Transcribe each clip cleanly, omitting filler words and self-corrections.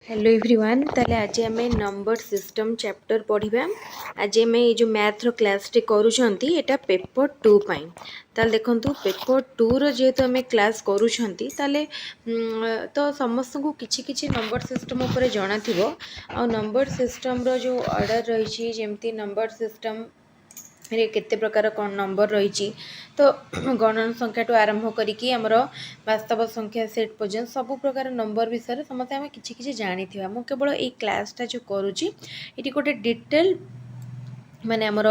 Hello everyone ताले आज आम नंबर सिस्टम चैप्टर पढ़ा। आज आम ये जो मैथ्र क्लास टे करूँगी एटा पेपर 2 पाई। ताले देखो पेपर 2 जेहेतु आम क्लास करूँगी ताले तो समस्त को किछि नंबर सिस्टम उपर जना थिबो। आ नंबर सिस्टम रो जो ऑर्डर रही जेमती नंबर सिस्टम रे केते प्रकार कौन नंबर रही तो गणन संख्या टू आरंभ करिकी हमर वास्तव संख्या सेट पर्यंत सब प्रकार नंबर विषय समस्त आम किछि जानी थिबा। मु केवल ए क्लासटा जो करूची एटी गोटे डिटेल माने हमर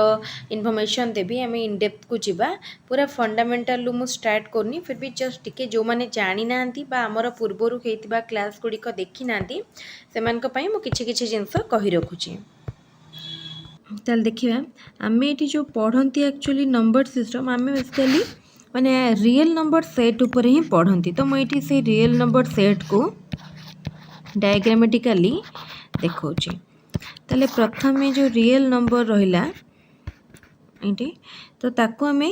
इनफॉरमेशन देबी। आम इनडेप्थ को जीवा पूरा फंडामेंटल मु स्टार्ट करनी फिर भी जस्ट टिके जो माने जानी नांती बा हमर पूर्वरु हेतिबा क्लास गुड़िक देखी नांती सेमानक पई मु किछि जिंस कहि रखुची। ताल देखिए आम ये जो पढ़ती एक्चुअली नंबर सिस्टम आम बेसिकली माने रियल नंबर सेट उपर ही पढ़ती। तो मुझे से रियल नंबर सेट को डायग्रामेटिकली देखौची। ताले प्रथम जो रियल नंबर रहिला एटी तो ताको आम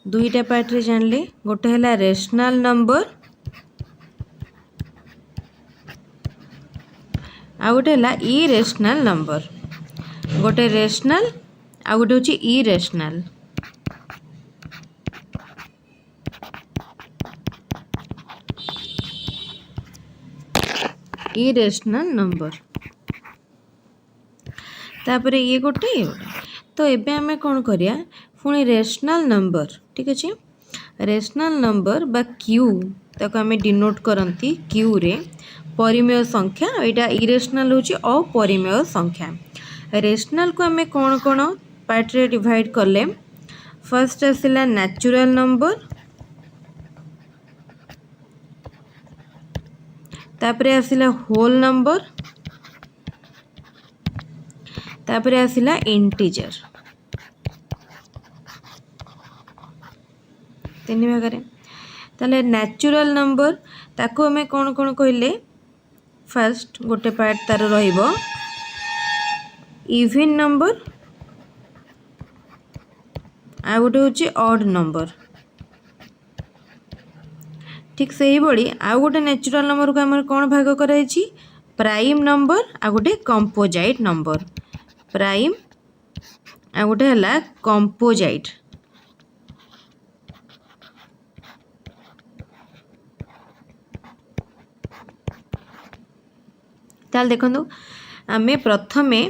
दुईटा पार्ट रे जानले गोटे है रेशनल नंबर आ गोटे है इरेशनल नंबर। गोटे रेशनल आ गोटे होची इरेशनल। इरेशनल नंबर तापर ये गोटे तो एबे आमे कौन करिया पुणी रेशनल नंबर ठीक अच्छे। रेशनल नंबर बा क्यू ताको आमे डिनोट करंती क्यू रे परिमेय संख्या एटा इरेशनल होची अपरिमेय संख्या। रेशनल को आमे कौन कौन पार्ट रे डिवाइड करले फर्स्ट आसिला नेचुरल नंबर तापरे आसिला होल नंबर तापरे आसिला इंटीजर तीन भाग। ताले नेचुरल नंबर ताको हमें कौन कौन कहले फर्स्ट गोटे पार्ट तार रहिबो इवन नंबर आ गोटे होची ऑड नंबर। ठीक से ही बड़ी आ गोटे नेचुरल नंबर को हमर कौन भाग कराई प्राइम नंबर आ गोटे कंपोजाइट नंबर। प्राइम आ गोटे हला कंपोजाइट। ताल देखो आमे प्रथमे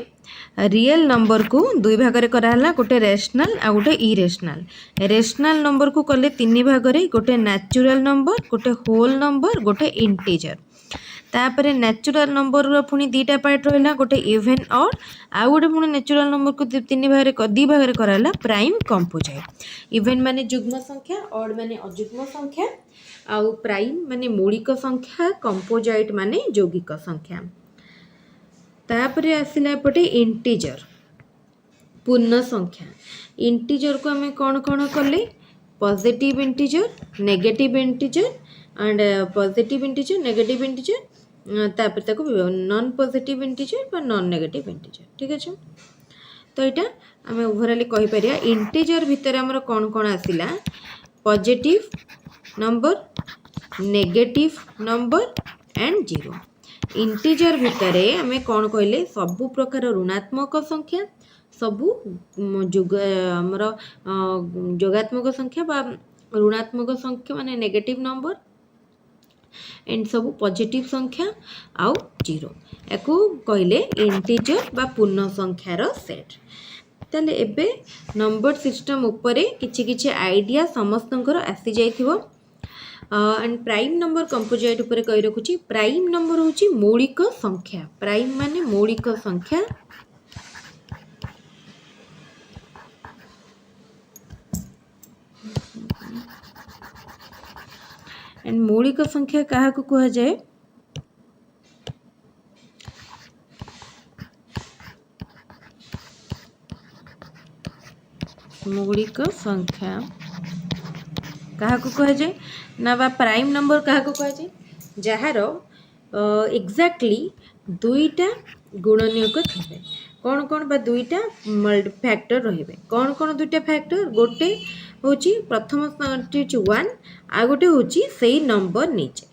रियल नंबर को दुई भाग में कराला गोटे रेशनल आ गोटे इरेशनल। रेशनल नंबर को कले तीन भाग में गोटे नेचुरल नंबर गोटे होल नंबर गोटे इंटीजर। तापर नेचुरल नंबर पुणी दीटा पार्ट रहा गोटे इवन ऑड आ गोटे पुणी नेचुरल नंबर को तीन भाग दी भाग में कराला प्राइम कंपोजाइट। इवन माने जुग्म संख्या ऑड माने अजुग्म संख्या आउ प्राइम माने मौलिक संख्या कंपोजाइट माने यौगिक संख्या। तापर आसिला पटे इंटीजर पूर्ण संख्या। इंटीजर को आम कौन कौन कले positive integer negative integer and positive integer negative integer तापर ताको नॉन पॉजिटिव इंटीजर बा नॉन नेगेटिव इंटीजर ठीक अच्छे। तो यहाँ आम ओवरऑल कहि परिया इंटीजर भितर हमर कौन कौन आसिला positive number negative number and zero. Integer भितर आमे कौन कहले सबु प्रकार ऋणात्मक संख्या सबु आमर जोगात्मक संख्या बा ऋणात्मक संख्या माने नेगेटिव नंबर एंड सबु पॉजिटिव संख्या आउ जीरो याकू कहले इंटीजर बा पूर्ण संख्यार सेट। ताले एबे नंबर सिस्टम उपरे किछि आइडिया समस्तंकर आसी जाइथिबो। एंड प्राइम नंबर कंपोजाइट उपरे कहि रखुची। प्राइम नंबर होची मौलिक संख्या। प्राइम माने मौलिक संख्या एंड मौलिक संख्या कहा को कहा जाए मौलिक संख्या कहा को कहा जाए ना बा प्राइम नंबर कहा को कहा जाए जार एग्जैक्टली दुईटा गुणनीयक थे कौन कौन बा दुईटा फैक्टर रहिबे। कौन कौन दुईटा फैक्टर गोटे होची प्रथम होची 1 आ गोटे होची सेई नंबर नीचे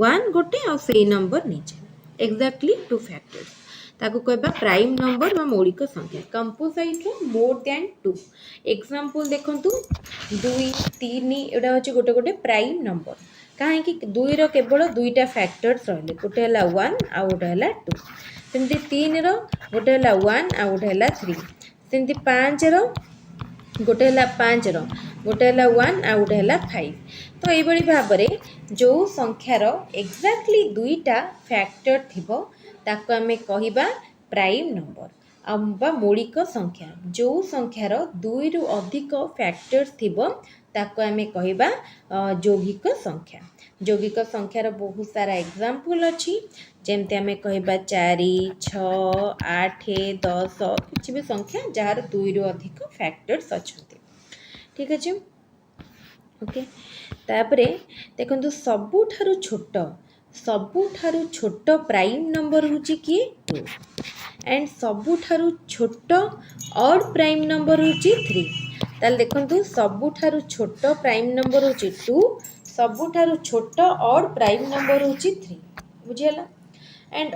1 गोटे और सेई नंबर नीचे एक्जाक्टली 2 फैक्टर्स ताको कहबा प्राइम नंबर बा मौलिक संख्या कंपोजिट रो मोर देन 2 एग्जांपल देखंतु 2 3 एडा होची गोटे गोटे प्राइम नंबर काहे कि 2 रो केवल दुईटा फैक्टर्स रहले गोटे हला 1 आ गोटे हला 2 सेमती 3 रो गोटे हला 1 आ गोटे हला 3 सेमती 5 रो गोटे हला 5 रो गोटे हला 1 आ गोटे हला 5 तो एई बड़ी भाबरे जो संख्यार एक्जाक्टली दुईटा फैक्टर थिबो ताको आमे कहिबा प्राइम नंबर बा मौलिक संख्या जो संख्यार 2 रु अधिक फैक्टर्स थिबो ताको आमे कहिबा यौगिक संख्यार बहुत सारा एग्जांपल अछि जेमते आमे कहिबा 4 6 8 10 किछि भी संख्या जार 2 रु अधिक फैक्टर्स अछंती ठीक अछि ओके तापरे देखंतु सबुठारु छोट प्राइम नंबर होची कि 2 एंड सबुठारु छोट ऑड प्राइम नंबर होची 3 ताल देखंतु सबुठारु छोट प्राइम नंबर होची 2 सबुठारु छोट ऑड प्राइम नंबर होची 3 बुझियला एंड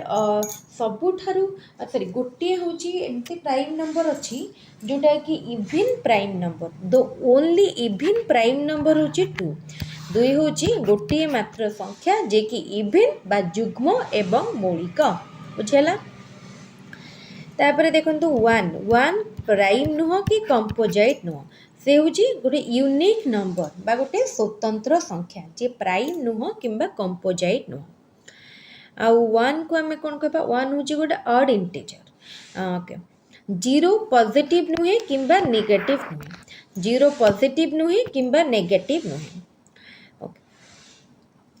सबुठारु सॉरी गोटे होची एमती प्राइम नंबर अछि जोटा कि even prime number the only even prime number होची 2 दुई होची गोटे मात्र संख्या जे कि इवन बा युग्म एवं मौलिक बुझियला तापरे देखंतु 1 प्राइम नुह कि कंपोजिट नुह से होची गोटे यूनिक नंबर बा गोटे स्वतंत्र संख्या जे प्राइम नुह किंबा कंपोजिट नुह आ 1 को हमें कोन कहबा 1 होची गोटे ऑड इंटीजर ओके 0 पॉजिटिव नुहे किंबा नेगेटिव नुहे 0 पॉजिटिव नुहे किंबा नेगेटिव नुहे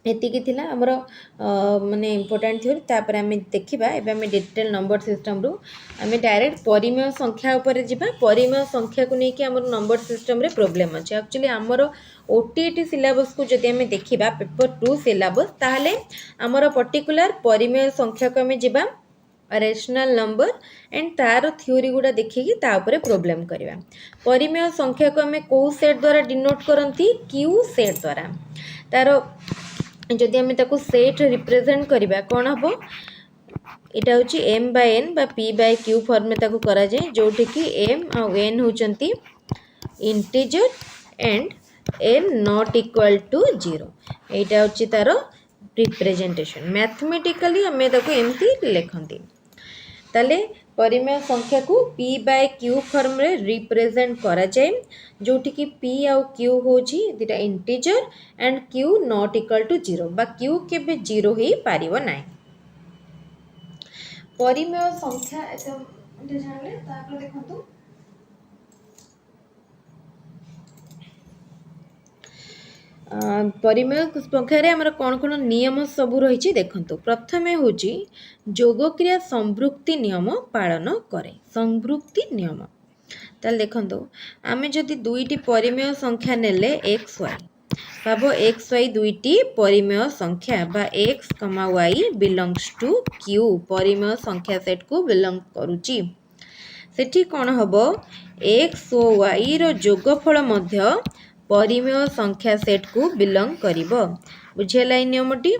एतिकी थिला हमर माने इंपोर्टेंट थियोरी तापर हमें देखिबा एबे हमें डिटेल नंबर सिस्टम रो हमें डायरेक्ट परिमेय संख्या ऊपर जिबा परिमेय संख्या को नेकी हमर नंबर सिस्टम रे प्रॉब्लम अछि एक्चुअली हमर ओटीटी सिलेबस को जदि हमें देखिबा पेपर 2 सिलेबस ताहले हमर पर्टिकुलर परिमेय संख्या को हमें जिबा रेशनल नंबर एंड तार थ्योरी गुडा देखिकी ता ऊपर प्रॉब्लम करबा परिमेय संख्या को हमें को सेट द्वारा डिनोट करंती क्यू सेट द्वारा तार जदि हमें ताको सेट रिप्रेजेंट करबा कोन हबो एटा होची m by n बा p by q फॉर्म में ताको करा जाय जोठी कि m आ n होचंती integer and n not equal to 0 एटा होची तारो रिप्रेजेंटेशन मैथमेटिकली हमें ताको एमती लिखंती ताले परिमेय संख्या को p by q फॉर्म रे रिप्रेजेंट करा जाय जोठी कि p आउ q होची दिटा integer and q not equal to 0 बा q केबे 0 ही पारिबो नाही परिमेय संख्या एते जानले तापर देखंतु परिमेय संख्यारे आमर कौन कौन नियम सबू रही देखंतु प्रथमे होची जोगक्रिया संवृत्ति नियम पालन करे संवृत्ति नियम ताल देखंतु आमे जदि दुईटी परिमेय संख्या नेले एक्स वाई भाबो एक्स वाई दुईटी परिमेय संख्या बा एक्स कमा वाई बिलोंग्स टू क्यू परिमेय संख्या सेट को बिलोंग करूची सेठी कौन हबो एक्स ओ वाई रो जोगफल मध्य परिमेय संख्या सेट को बिलोंग करिवो बुझेला इ नियमटी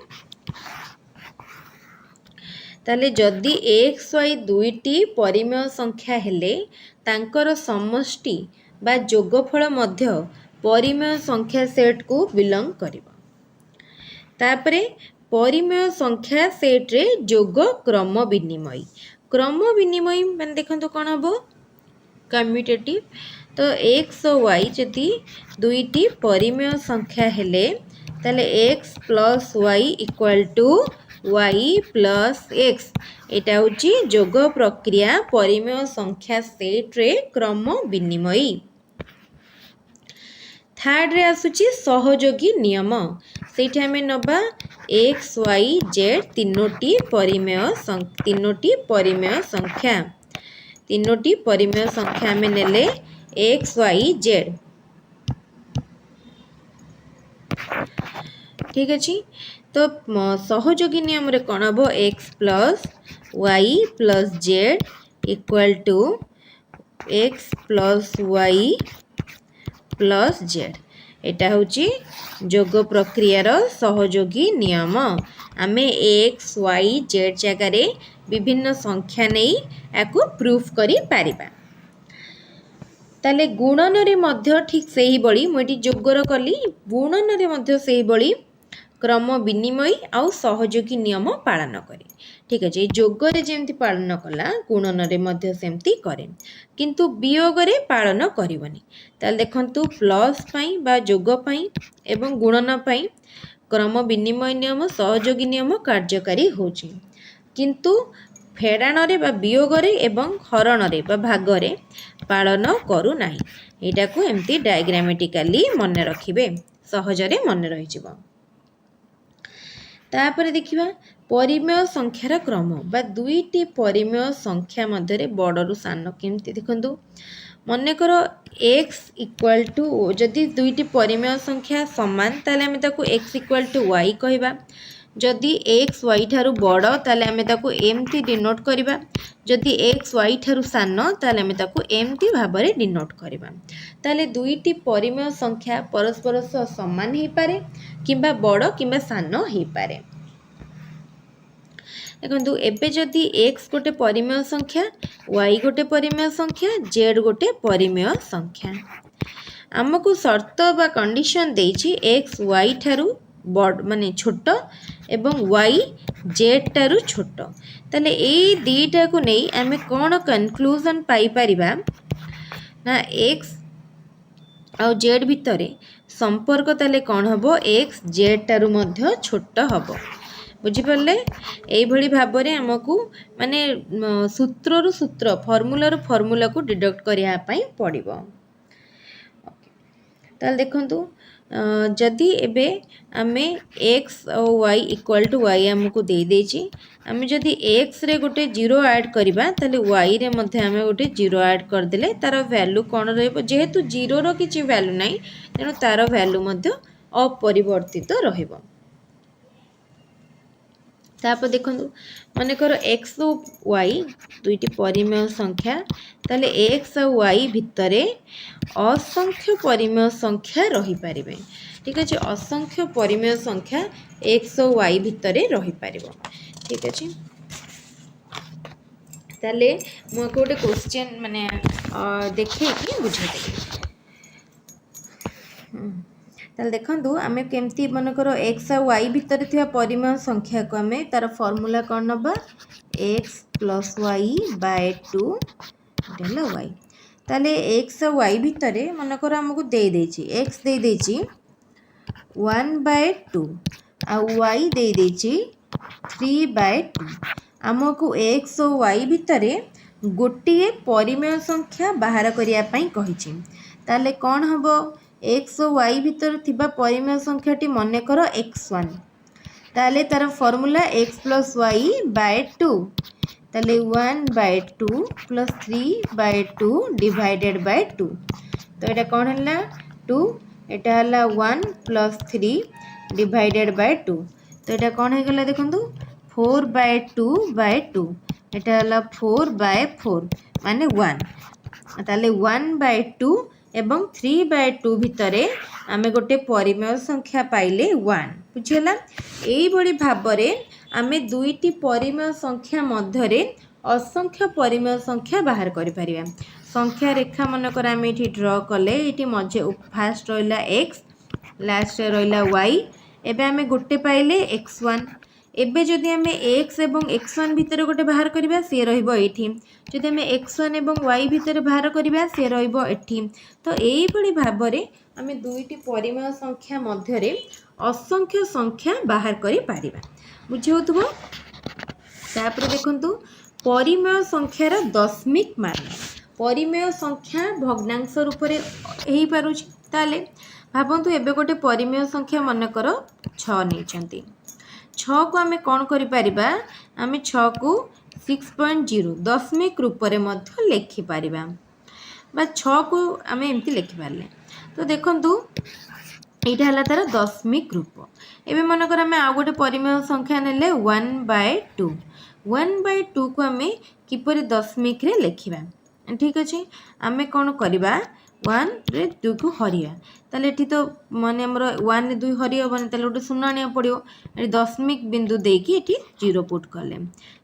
ताले जदि एक्स वाई दुईटी परिमेय संख्या हेले तांकर समष्टि बा जोगफल मध्य परिमेय संख्या सेट को बिलोंग करिवो तापरे परिमेय संख्या सेट रे जोग क्रम विनिमय माने देखंतु कोन हबो कम्यूटेटिव तो एक्स और वाई जदि दुईटी परिमेय संख्या हेले ताले x plus y equal to y plus x एटा होची जोग प्रक्रिया परिमेय संख्या सेट रे क्रम विनिमय थर्ड रे आसुची सहयोगी नियम सेठी हमें नबा एक्स वाई जेड तीनोटी परिमेय संख्या हमें नेले एक्स वाई जेड ठीक अच्छी तो सहयोगी नियम रे कौन हम x plus y plus z equal to x plus y plus z एटा होची जोग प्रक्रियार सहयोगी नियम। आमे एक्स वाई जेड जगार विभिन्न संख्या नहीं याकू प्रूफ करी पारिबा। ताले गुणन रे मध्य ठीक सही बड़ी मुझे जोगर कली गुणन रे मध्य सही बड़ी क्रम विनिमय आउ सहयोगी नियम पालन करे। ठीक अच्छे जोगरे जेमती पालन कला गुणन रे मध्य सेमती करे किंतु वियोग रे पालन करिवनी। ताल देखंतु प्लस पई बा जोग पई एवं गुणन पई क्रम विनिमय नियम सहयोगी नियम कार्यकारी होची किंतु फेडाण रे बा वियोग रे एवं हरण रे बा भाग रे पालन करू नाही। एटा को एमती डायग्रामेटिकली मन रखिबे सहजरे मन रहि जिवो। तापर देखिबा परिमेय संख्यार क्रम बा दुईटी परिमेय संख्या मध्य बड़रू सान केमती देखंतु मन कर x इक्वल टू जदि दुईटी परिमेय संख्या समान ताले आमे ताकू x इक्वल टू y कहबा। जदि x y ठारू बड़ ताले आमे ताकू एमती डिनोट करबा। जदि x y ठारू सान ताले आमे ताकू एमती भाबरे डिनोट करबा। ताले दुईटी परिमेय संख्या परस्पर सह समान हे पारे किंबा बड़ किंबा सान हे पारे। देखो एबे जदि x गोटे परिमेय संख्या y गोटे परिमेय संख्या z गोटे परिमेय संख्या आमको शर्त बा कंडीशन देछि x y ठारू बड़ माने छोट एवं y z ठारू छोट। ताले ए दीटा को नहीं आमे कोन कंक्लूजन पाई परिबा ना x आउ z भितरे संपर्क ताले कोन हबो x z ठारू मध्य छोट हबो। बुझिपारे यही भाव में आमको माने सूत्र सूत्र फर्मूला को डिडक्ट करने पड़ो। ताल देखंतु जदि एबे आमे x और y इक्वल टू y आमको दे देछि आमे जदि x रे गोटे 0 ऐड करबा ताले y रे मध्ये आमे गोटे 0 ऐड कर देले तार वैल्यू कोन रहबो जेहेतु 0 रो किछि वैल्यू नाही तेनो तार वैल्यू मध्ये अपरिवर्तित रहबो। तापर देखंतु माने कर x और y दुईटी परिमेय संख्या ताले x और y भितरे असंख्य परिमेय संख्या रही पारिबे। ठीक अछि असंख्य परिमेय संख्या x और y भितरे रही पारिबो। ठीक अछि ताले मो गोटे क्वेश्चन माने देखै कि बुझै देबे। ताल देखंतु आमे केमती मन करो x और y भितर थिया परिमेय संख्या को आमे तार फार्मूला कोन नबा x plus y by 2 della y। ताले x और y भितर मन करो हमको दे देछि x दे देछि 1 बाय 2 आ y दे देछि 3 बाय 2। हमको x और y भितर गोटिए परिमेय संख्या बाहर करिया पई कहिछि। ताले कोन हबो x और y भितर थिबा परिमेय संख्याटी मन कर x1 ताले तार formula x plus y by 2 ताले 1 by 2 plus 3 by 2 divided by 2 तो एटा कोन हला 2 एटा हला 1 प्लस 3 डिवाइडेड बाय 2 तो एटा कोन हे गला देखंतु 4 बाय 2 बाय 2 एटा हला 4 बाय 4 माने 1 ताले 1 बाय 2 एवं 3 बाय 2 भितरे आमे गोटे परिमेय संख्या पाइले 1 बुझिला। एई बड़ी भाबरे आमे दुईटी परिमेय संख्या मध्यरे असंख्य परिमेय संख्या बाहर करि परिबा। संख्या रेखा मन कर आमे एठी ड्रा कले एठी मजे फास्ट रहला x लास्ट रहला y एबे आमे गोटे पाइले x1 एबे जदि आमे x एवं x1 भितर गोटे बाहर करिबा से रहइबो एठी जदि आमे x1 एवं y भितर बाहर करिबा से रहइबो एठी। तो एई बड़ी भाबरे आमे दुईटी परिमेय संख्या मध्यरे असंख्य संख्या बाहर करि पारिबा बुझिहोतबो। तापर देखंतु परिमेय संख्यार दशमिक मान परिमेय संख्या भग्नांश रूप रे हेई पारुछि ताले भाबंतु एबे गोटे परिमेय संख्या मन कर 6 नैचंती 6 को आमे कोन करि पारिबा आमे 6 को 6.0 दशमिक रूप रे मध्य लिखि पारिबा बा 6 को आमे एमती लिखि पारले। तो देखंतु एटा हला तार दशमिक रूप। एबे मन कर आमे आ गोटे परिमेय संख्या नेले 1/2 1/2 को आमे किपरि दशमिक रे लिखिबा। ठीक अछि आमे कोन करिबा वन रे 2 को हरिया ताले एठी तो माने हमर 1 रे 2 हरिया बने ताले गोटे शून्य आनिया पड़ियो एठी दशमिक बिंदु देकी एठी 0 पुट कले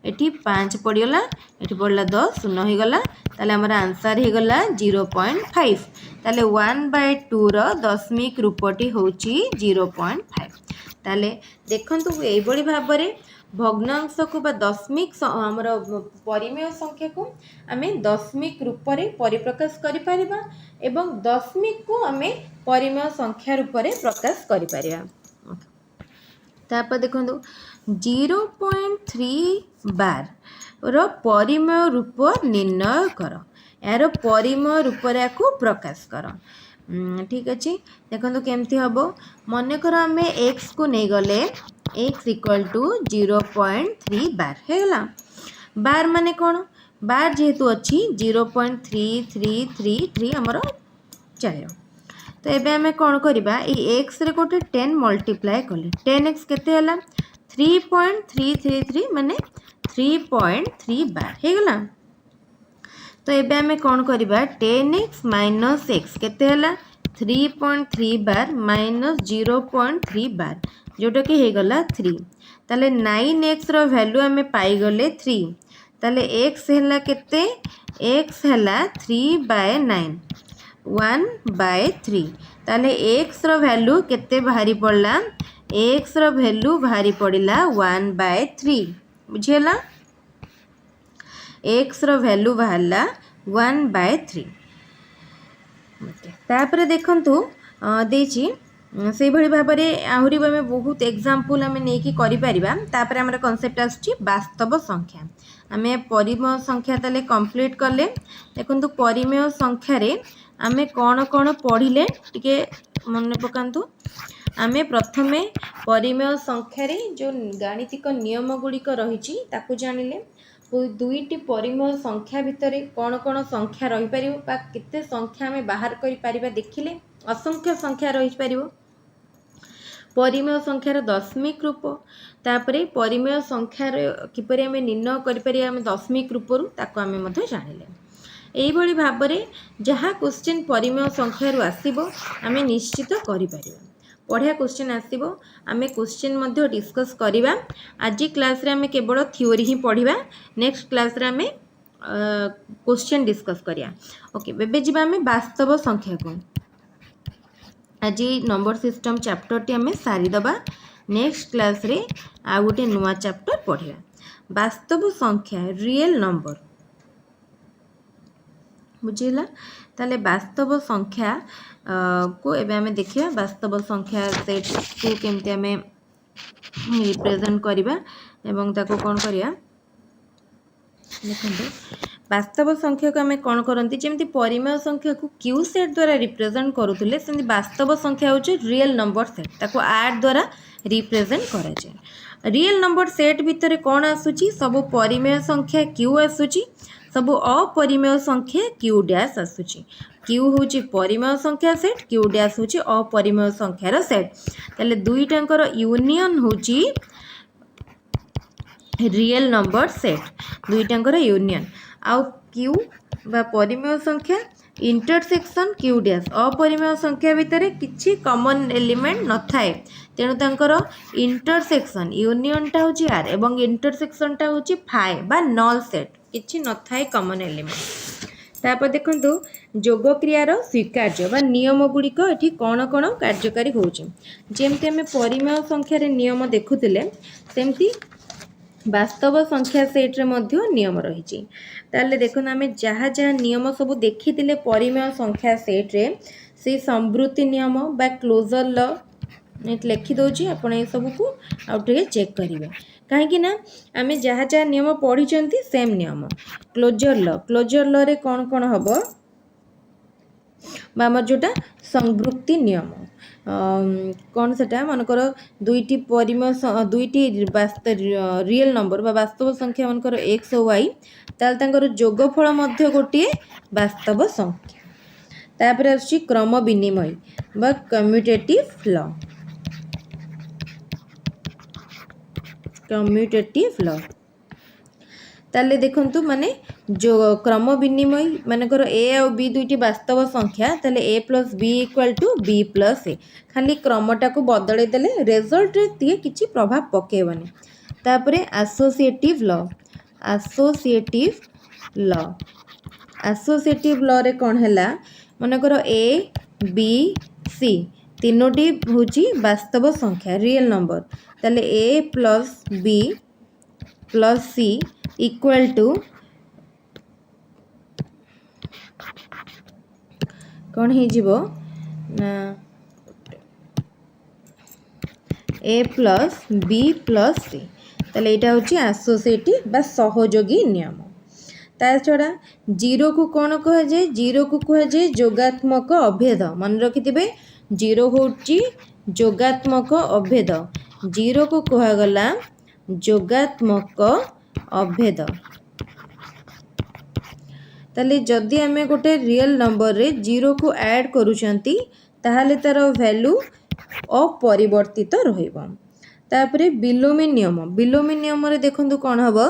एठी 5 पड़ियोला एठी पड़ला 10 शून्य हो गला ताले हमर आंसर हे गला 0.5 ताले 1/2 रो दशमिक रूपटी होची 0.5 ताले देखंतु एई बडी भाबरे भग्नांश को बा दशमिक आमर परिमेय संख्या को आमे दशमिक रूप में परिप्रकाश करि परिबा एवं दशमिक को आमे परिमेय संख्या रूप में प्रकाश करि परिबा तापर देखंतु 0.3 बार रो परिमेय रूप निर्णय कर यार परिमेय रूप रे को प्रकाश कर ठीक अच्छे देखो केमती हम मन कर आम एक्स को नहीं गले एक्स इक्वल टू 0.3 बार है बार माने कौन बार जेहेतु अच्छी 0.3333 आमर चलो तो ये आम कौन करवा एक्स रे गोटे 10 मल्टीप्लाए कले 10x केते 3.333 माने 3.3 बार है गला तो ये आम कौन करवा 10x माइनस एक्स केते 3.3 बार माइनस 0.3 बार जोटा कि हो गला 3 ताले 9x रो वैल्यू आम पाईगले 3 ताले x है केते x है 3/9 1/3 ताले x रो वैल्यू केते भारी पड़ला x रो वैल्यू भारी पड़िला 1/3 बुझेला x रो वैल्यू बाहरला 1/3 तापर देखंतु देछि से भली भाव में आहरी आम बहुत एग्जाम्पल आम नहीं करें आमर कनसेप्ट आसुची वास्तव संख्या आम परिमेय संख्या ताले कंप्लीट कले देखंतु परिमेय संख्या रे आम कौन कौन पढ़िले टिके मन पकांतु आम प्रथमे परिमेय संख्या रे जो गाणितिक नियम गुड़िक रही ताकू जानिले दुईटी परिमेय संख्या भितर कौन कौन संख्या रही पारिबो बा केते संख्या आम बाहर करि पारिबा देखिले असंख्य संख्या रही पारिबो परिमेय संख्यार दशमिक रूप तापरे परिमेय संख्यार किपरि आम निर्णय करि पारि आम दशमिक रूपरु ताको आम मध्य जानिले एई भली भाबरे जहाँ क्वेश्चन परिमेय संख्यारु आसीबो आम निश्चित करि पारिबा बढ़िया क्वेश्चन आसीबो आमे क्वेश्चन मध्य डिस्कस करिबा आज क्लास रे आमे केवल थ्योरी ही पढ़िबा नेक्स्ट क्लास रे आमे क्वेश्चन डिस्कस करिया ओके बेबे जिबा आमे वास्तव संख्या को आज नंबर सिस्टम चैप्टर टी आमे सारी दबा नेक्स्ट क्लास रे आ गोटे नुआ चैप्टर पढ़िया वास्तव संख्या रियल नंबर बुझेला ताले वास्तव संख्या को एबे आमे देखिया वास्तव संख्या सेट को केमते आमे रिप्रेजेंट करिबा एवं ताको कोन करिया देखंतु वास्तव संख्या को आमे कोन करंती जेमति परिमेय संख्या को क्यू सेट द्वारा रिप्रेजेंट करूथले सेमति वास्तव संख्या होचे रियल नंबर सेट ताको आर द्वारा रिप्रेजेंट करा जाय रियल नंबर सेट भितर कोन आसुची सब परिमेय संख्या क्यू आसुची सब अपरिमेय संख्या क्यू डैश आसुची क्यू होची परिमेय संख्या सेट क्यू डैश होची अपरिमेय संख्यार सेट ताले दुईटांकर यूनियन होची रियल नंबर सेट दुईटांकर यूनियन आउ क्यू बा परिमेय संख्या इंटरसेक्शन क्यू डैश अपरिमेय संख्या भितर किछि कॉमन एलिमेंट न थाए तेणु तांकर इंटरसेक्शन यूनियन टा होची आर एवं इंटरसेक्शन टा होची फाइ बा नल सेट किछि न थाए कॉमन एलिमेंट तापर देखंतु जोग क्रियार स्वीकार्य बा नियम गुड़िक एठी कौन कौन कार्यकारी होची जेमति आमे परिमेय संख्या रे नियम देखुतिले सेमति वास्तव संख्या सेट रे मध्य नियम रही ताले देखो आमे जहाँ जहाँ नियम सब देखी परिमेय संख्या सेट रे से संवृत्ति नियम बा क्लोजर लॉ लिखि दौची आपण ये सब को आउटे चेक करेंगे कहीं ना आमे जहाँ जहाँ नियम पढ़ी सेम नियम क्लोजर लॉ रे कौन कौन हम आमर जोटा संवृत्ति नियम कौन सेटा मनकर दुईटी परिमेय दुईटी रियल नंबर बा वास्तव संख्या मनकर एक्स और वाई ताल तांकर जोगफल मध्य गोटे वास्तव संख्या तापर आछि क्रम विनिमय बा कम्यूटेटिव लॉ ताले देखंतु माने जो क्रम विनिमय मानकर ए आउ बी दुईटी वास्तव संख्या ताले A plus B equal to B plus A खाली क्रमटा को बदले देले रिजल्ट रे दिए किछि प्रभाव पकेबनी। तापरे एसोसिएटिव लॉ एसोसिएटिव लॉ रे कोन हैला मानकर ए बी सी तीनोटी होची वास्तव संख्या रियल नंबर ताले A plus B plus C equal to कौन हो A plus B plus C ताले एटा होची एसोसिएटिव बा सहयोगी नियम। ता छड़ा जीरो को कौन कह जाए जीरो को कह जाए जोगात्मक अभेद मन रखिथिबे जीरो होची जोगात्मक अभेद जीरो को कहगला जोगात्मक अभेद। ताले जदि आमे गोटे रियल नंबर रे जीरो को ऐड करूचंती ताहाले तार वैल्यू अपरिवर्तित रहिबो। तापरे बिलोमी नियम रे देखंतु कोन हबो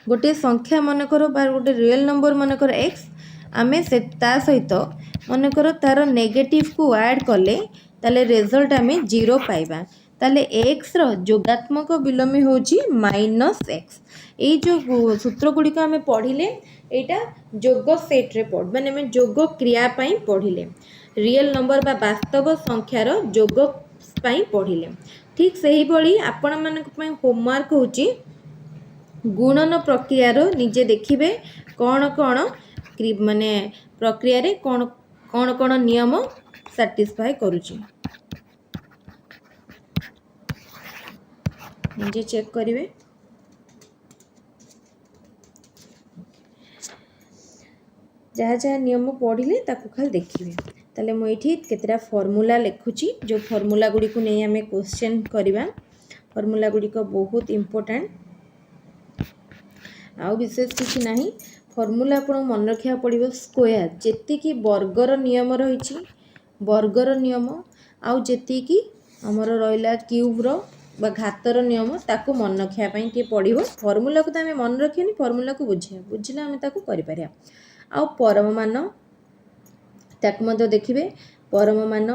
गोटे संख्या मनकर बार गोटे रियल नंबर मनकर x आमे से ता सहित मनकर तार नेगेटिव को ऐड कले ताले रिजल्ट आमे जीरो पाइबा ताले x रो जोगात्मक बिलोमी होची -x। ए जो सूत्र गुडी को आमे पढिले एटा जोग सेट रे पढ माने में जोग क्रिया पई पढिले रियल नंबर बा वास्तव संख्यार जोग पई पढिले। ठीक सही भली आपण मानक पई होमवर्क होची गुणन प्रक्रिया रो निजे देखिबे कोन कोन माने प्रक्रिया रे कोन कोन कोन नियम सैटिस्फाई करूची निजे चेक करिवे। जहाँ जहाँ नियम पढ़िले ताकू खाली देखिए ताले मु एठी केतेटा फॉर्मूला लिखुची जो फॉर्मूला गुडी को नै हमें क्वेश्चन करबा फॉर्मूला गुडी को बहुत इंपोर्टेंट आउ विशेष किछि नाही फॉर्मूला आपण मन रखिया पड़िबो स्क्वायर जेति की वर्गर नियम रहिछि वर्गर नियम आउ जेति की हमर रहिला क्यूब रो बा घातर नियम ताकू मन रखिया पई के पड़िबो फॉर्मूला को त हमें मन रखियानी फॉर्मूला को बुझिला हमें ताकू करि परिया। आउ परम मान ताक मध्य देखिए परम मान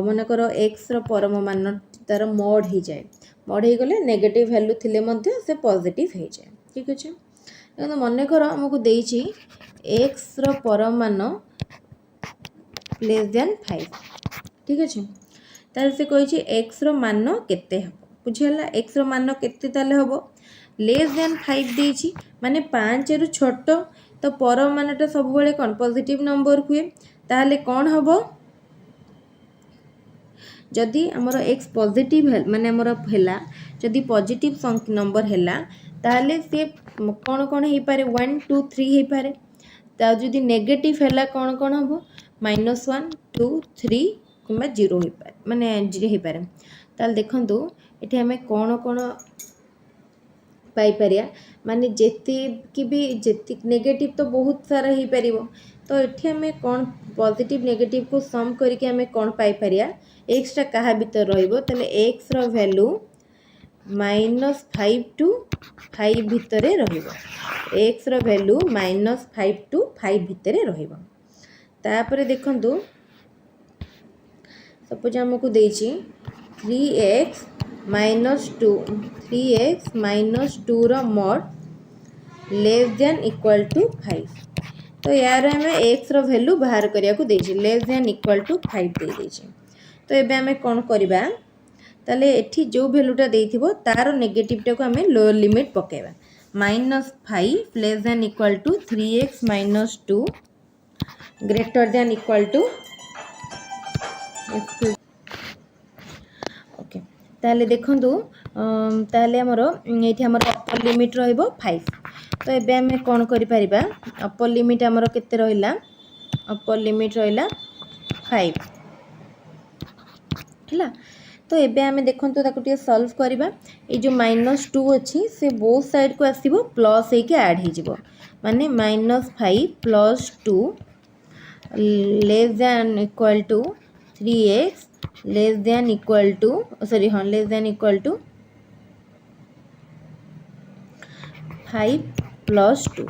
मनकर एक्स रो परम मान तार मड हो जाए मड हो गले नेगेटिव वैल्यू थिले मध्य से पॉजिटिव हो जाए। ठीक अच्छे तो मन कर आमको देछि एक्स रो परम मान लेस देन 5 ठीक अच्छे ताल से कहि एक्स रो मान केते हबो बुझिला एक्स रो मान केते ताले हबो लेस देन 5 देछि माने 5 रु छोट तो परम मानटा सब बेले कौन पॉजिटिव नंबर हुए ताहले कौन हबो जदि हमर x पॉजिटिव माने हमर हैला जदि पॉजिटिव नंबर हैला ताहले से कौन कौन हे पारे 1 2 3 हे पारे ता जदि नेगेटिव हैला कौन कौन हबो -1 2 3 किबा 0 हे पारे माने 0 हे पारे ताल देखंतु एठी हमें कौन कौन पाई परिया माने जेति कि भी जेति नेगेटिव तो बहुत सारा ही परिबो तो एठी हमें कौन पॉजिटिव नेगेटिव को सम करके हमें कौन पाई परिया x टा कहा भीतर रहिबो तले x रो वैल्यू -5 टू 5 भीतर रहिबो x रो वैल्यू -5 टू 5 भीतर रहिबो। तापर देखंतु सपोज हमको देछि 3x -2 रो mod less than equal to 5 तो यार हमें x रो वैल्यू बाहर करिया को देछि लेस देन इक्वल टू 5 दे देछि तो एबे हमें कोन करबा ताले एठी जो वैल्यूटा देथिबो तार नेगेटिव टा को हमें लोअर लिमिट पकेबा -5 less than equal to 3x -2 greater than equal to okay ताले देखंतु ताले हमर एठी हमर अपर लिमिट रहइबो 5 तो एबे हमें कोन करि परिबा अपर लिमिट हमर केते रहिला अपर लिमिट रहिला 5 हला तो एबे हमें देखंतु ताको टिके सॉल्व करबा ए जो -2 अछि से बोथ साइड को आसीबो प्लस हे के ऐड हे जिवो माने -5 + 2 less than equal to 3x less than equal to sorry हाँ less than equal to 5 plus 2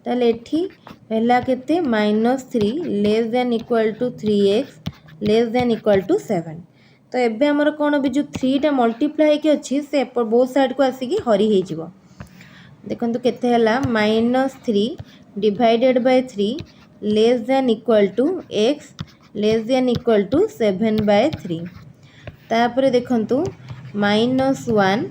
ताले एठी हैला केते -3 less than equal to 3x less than equal to 7 तो एबे हमर कोन भी जो 3 टा मल्टीप्लाई के अछि से बोथ साइड को आसी हरी हे जिवो देखंतु केते हैला -3 divided by 3 less than equal to x less than equal to 7/3 तापर देखंतु -1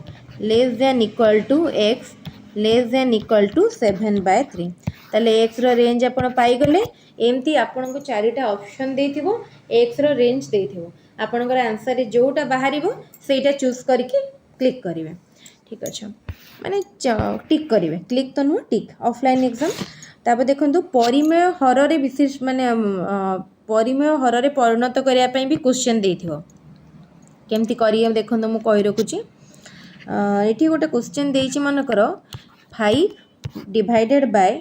less than equal to x less than equal to 7/3 ताले x रो रेंज आपण पाई गले एमती आपण को चारिटा ऑप्शन देथिबो x रो रेंज देथिबो आपणकर आंसर जोटा बाहरिबो सेटा चूज करके क्लिक करिवे ठीक अछि माने टिक करिवे क्लिक तो नु टिक ऑफलाइन एग्जाम तापर देखंतु परिमेय हर रे विशेष माने परिमेय हर रे परिणत करिया पई भी क्वेश्चन देथिबो केमती करिए देखंतु मु कहि रखुची एठी गोटे क्वेश्चन देइची मन करो 5 डिवाइडेड बाय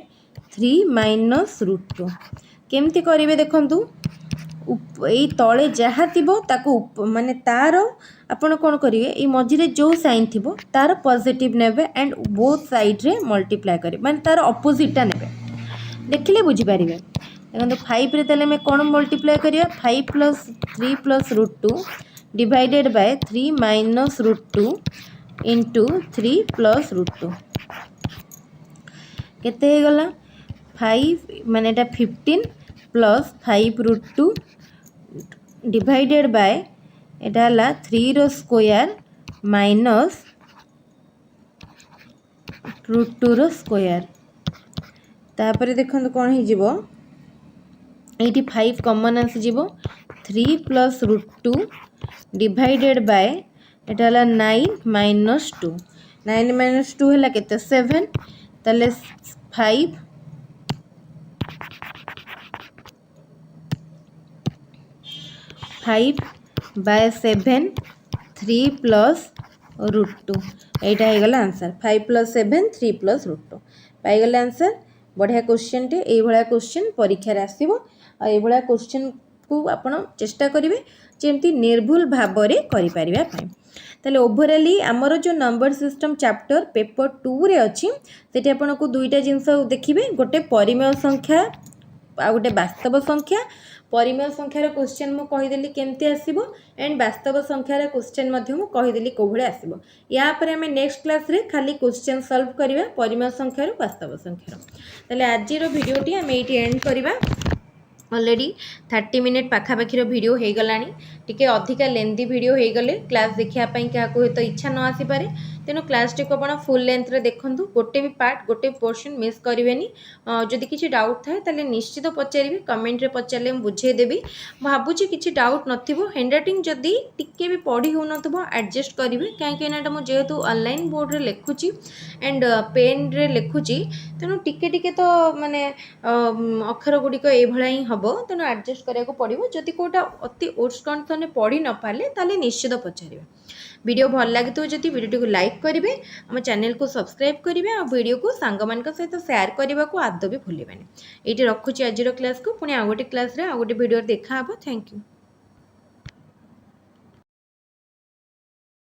3 माइनस रूट 2 केमती करिवे देखंतु एई तळे जहा थिबो ताको माने तार आपण कोन करिवे ए मझिरे जो साइन थिबो तार पॉजिटिव नेबे एंड बोथ साइड रे मल्टीप्लाई करिवे माने तार ऑपोजिट टा नेबे देखिले बुझी पारिवे देखंतु 5 रे तले में कोन मल्टीप्लाई करिया 5 plus 3 plus root 2 divided by 3 minus root 2 into 3 plus root 2 केते हे गला 5 माने एटा 15 प्लस 5 रूट 2 डिवाइडेड बाय एटा हला 3 रो स्क्वायर माइनस रूट 2 रो स्क्वायर तापर देखंतु कोन हे जिवो एटी 5 कॉमन आसी जिवो 3 प्लस रूट 2 डिवाइडेड बाय एटा हला 9 माइनस 2 9 माइनस 2 हला केते 7 ताले 5 बाय 7 3 प्लस रूट 2 एटा हे गला आंसर 5 प्लस 7 3 प्लस रूट 2 पाई गला आंसर बढ़िया क्वेश्चन टे ए भलिया क्वेश्चन परीक्षा रे आसीबो आ ए भलिया क्वेश्चन को आपण चेष्टा करिवे जेमती निर्भुल भाव रे करि परिबा पई ताले ओवरऑली हमर जो नंबर सिस्टम चैप्टर पेपर 2 रे अछि सेठी आपण को दुईटा जिंस देखिबे गोटे परिमेय संख्या आ गोटे वास्तव संख्या परिमेय संख्यार क्वेश्चन मु कहिदेली केमती आसीबो एंड वास्तव संख्यार क्वेश्चन मध्य मु कहिदेली को भले आसीबो या पर हमें नेक्स्ट क्लास रे खाली क्वेश्चन सॉल्व करिवा परिमेय संख्यार वास्तव संख्यार ताले आज रो वीडियो टी हम एटी एंड करिवा ऑलरेडी 30 मिनिट पाखापाखी वीडियो हो गलानी टिके अधिका लेंदी वीडियो हो गले क्लास देखिया पई क्या को तो इच्छा न आसी पारे तेनो क्लास टी को आपण फुल लेंथ रे देखंतु गोटे भी पार्ट गोटे पोर्शन मिस करिवेनी जदि किछि डाउट थाए ताले निश्चित पचारिबे कमेंट रे पचारले हम बुझे देबी भाबुची किछि डाउट नथिबो हैंडराइटिंग जदि टिके भी पढी हो नथबो एडजस्ट करिवे काहे कि नाटा मु जेहेतु ऑनलाइन बोर्ड रे लेखुची एंड पेन रे लेखुची तेनो टिके टिके तो माने अक्षर गुडी को ए भळा ही हबो तेनो एडजस्ट करिया को पड़िबो जदि कोटा अति ओर्सकंसन ने पढी न पाले ताले निश्चित पचारिबे वीडियो भल लगे तो जदि वीडियो को लाइक करेंगे आम चैनल को सब्सक्राइब करेंगे और वीडियो को सांग मान सहित शेयर करने को आदौ भी भूलें ये रखुची आज क्लास को पुणी आउ गोटे क्लास रे आउ गोटे वीडियो देखा थैंक यू।